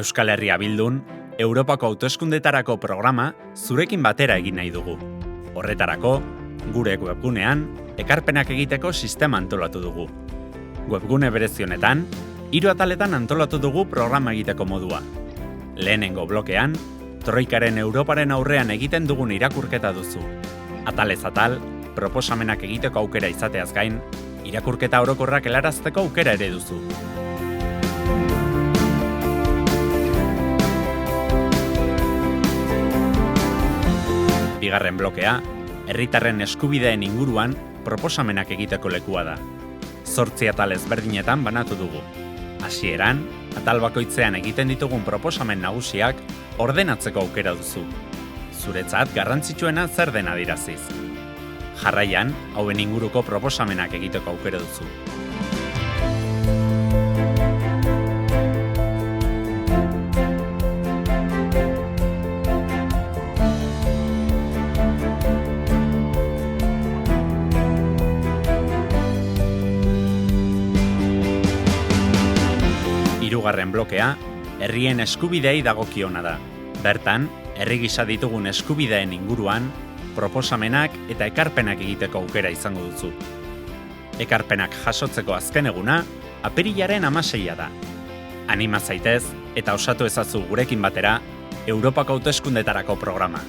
Euskal Herria Bildun, Europako hauteskundetarako programa zurekin batera egin nahi dugu. Horretarako, gure webgunean, ekarpenak egiteko sistema antolatu dugu. Webgune berezionetan, 3 ataletan antolatu dugu programa egiteko modua. Lehenengo blokean, Troikaren Europaren aurrean egiten dugun irakurketa duzu. Atalez atal, proposamenak egiteko aukera izateaz gain, irakurketa orokorrak helarazteko aukera ere duzu. Bigarren blokea, herritarren eskubideen inguruan proposamenak egiteko lekua da. 8 atal ezberdinetan banatu dugu. Hasieran, atal bakoitzean egiten ditugun proposamen nagusiak ordenatzeko aukera duzu. Zuretzat garrantzitsuena zer den adiraziz. Jarraian, hauen inguruko proposamenak egiteko aukera duzu. Hirugarren blokea, herrien eskubideei dagokiona da. Bertan, herri gisa ditugun eskubideen inguruan, proposamenak eta ekarpenak egiteko aukera izango duzu. Ekarpenak jasotzeko azken eguna, apirilaren 16 da. Anima zaitez eta osatu ezazu gurekin batera Europako hauteskundetarako programa.